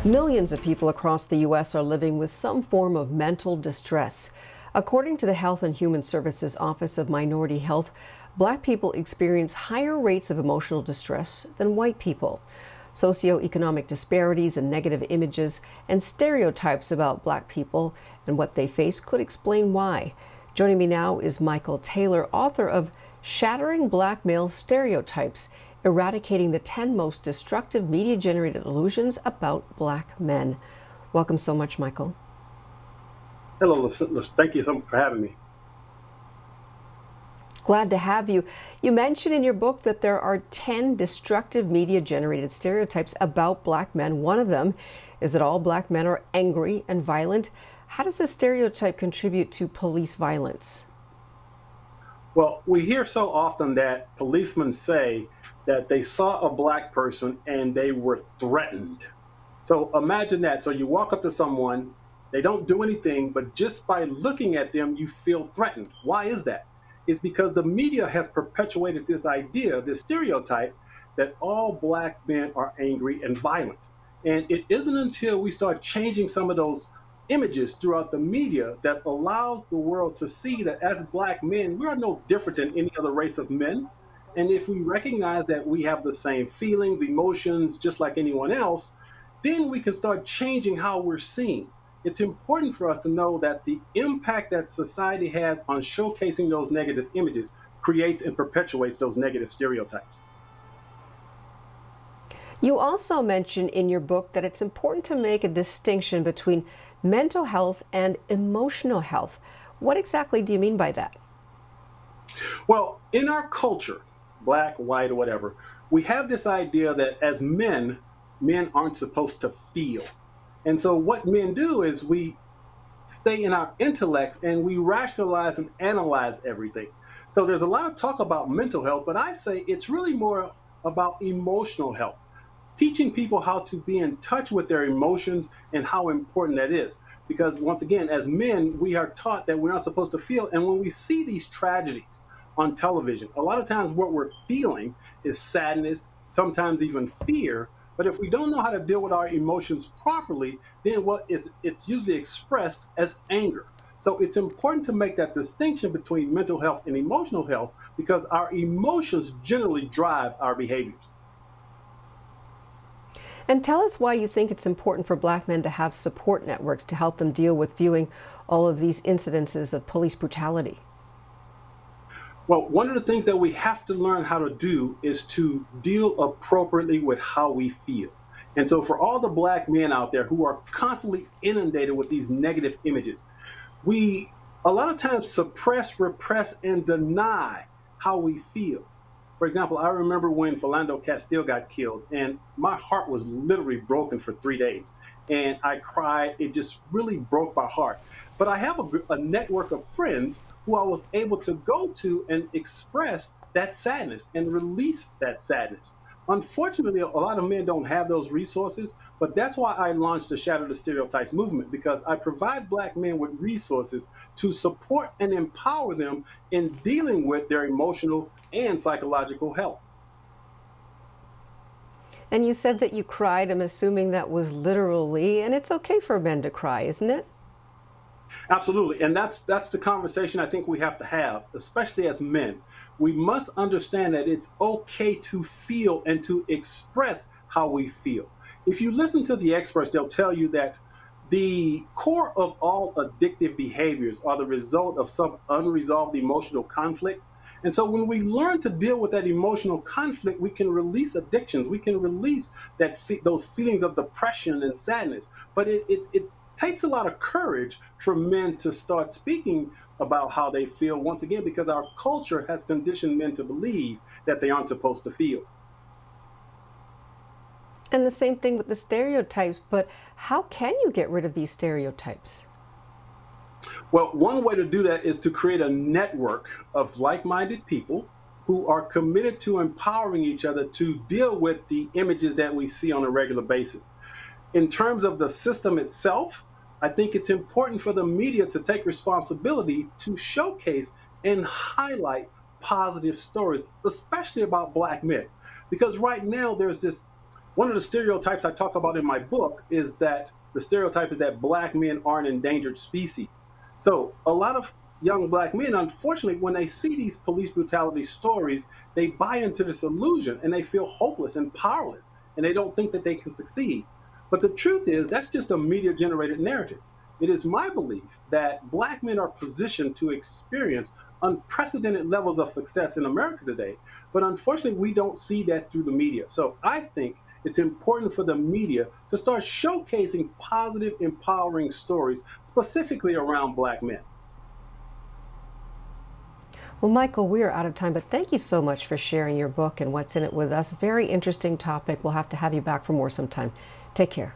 Millions of people across the U.S. are living with some form of mental distress. According to the Health and Human Services Office of Minority Health, Black people experience higher rates of emotional distress than white people. Socioeconomic disparities and negative images and stereotypes about Black people and what they face could explain why. Joining me now is Michael Taylor, author of Shattering Black Male Stereotypes, Eradicating the 10 Most Destructive Media-Generated Illusions About Black Men. Welcome so much, Michael. Hello, thank you so much for having me. Glad to have you. You mentioned in your book that there are 10 destructive media-generated stereotypes about Black men. One of them is that all Black men are angry and violent. How does this stereotype contribute to police violence? Well, we hear so often that policemen say that they saw a Black person and they were threatened. So imagine that. So you walk up to someone, they don't do anything, but just by looking at them, you feel threatened. Why is that? It's because the media has perpetuated this idea, this stereotype, that all Black men are angry and violent. And it isn't until we start changing some of those images throughout the media that allows the world to see that as Black men, we are no different than any other race of men. And if we recognize that we have the same feelings, emotions, just like anyone else, then we can start changing how we're seen. It's important for us to know that the impact that society has on showcasing those negative images creates and perpetuates those negative stereotypes. You also mention in your book that it's important to make a distinction between mental health and emotional health. What exactly do you mean by that? Well, in our culture, Black, white, or whatever, we have this idea that as men, men aren't supposed to feel. And so what men do is we stay in our intellects and we rationalize and analyze everything. So there's a lot of talk about mental health, but I say it's really more about emotional health. Teaching people how to be in touch with their emotions and how important that is. Because once again, as men, we are taught that we're not supposed to feel. And when we see these tragedies on television, a lot of times what we're feeling is sadness, sometimes even fear. But if we don't know how to deal with our emotions properly, then it's usually expressed as anger. So it's important to make that distinction between mental health and emotional health because our emotions generally drive our behaviors. And tell us why you think it's important for Black men to have support networks to help them deal with viewing all of these incidences of police brutality. Well, one of the things that we have to learn how to do is to deal appropriately with how we feel. And so for all the Black men out there who are constantly inundated with these negative images, we a lot of times suppress, repress, and deny how we feel. For example, I remember when Philando Castile got killed, and my heart was literally broken for 3 days. And I cried. It just really broke my heart. But I have a network of friends who I was able to go to and express that sadness and release that sadness. Unfortunately, a lot of men don't have those resources, but that's why I launched the Shatter the Stereotypes movement, because I provide Black men with resources to support and empower them in dealing with their emotional and psychological health. And you said that you cried. I'm assuming that was literally, and it's okay for men to cry, isn't it? Absolutely. And that's the conversation I think we have to have, especially as men. We must understand that it's okay to feel and to express how we feel. If you listen to the experts, they'll tell you that the core of all addictive behaviors are the result of some unresolved emotional conflict. And so when we learn to deal with that emotional conflict, we can release addictions. We can release those feelings of depression and sadness. But it takes a lot of courage for men to start speaking about how they feel, once again, because our culture has conditioned men to believe that they aren't supposed to feel. And the same thing with the stereotypes, but how can you get rid of these stereotypes? Well, one way to do that is to create a network of like-minded people who are committed to empowering each other to deal with the images that we see on a regular basis. In terms of the system itself, I think it's important for the media to take responsibility to showcase and highlight positive stories, especially about Black men. Because right now there's this One of the stereotypes I talk about in my book is that the stereotype is that black men are an endangered species. So a lot of young black men, unfortunately, when they see these police brutality stories, they buy into this illusion and they feel hopeless and powerless, and they don't think that they can succeed. But the truth is, that's just a media generated narrative. It is my belief that black men are positioned to experience unprecedented levels of success in America today, but unfortunately, we don't see that through the media. So I think it's important for the media to start showcasing positive, empowering stories, specifically around black men. Well, Michael, we are out of time, but thank you so much for sharing your book and what's in it with us. Very interesting topic. We'll have to have you back for more sometime. Take care.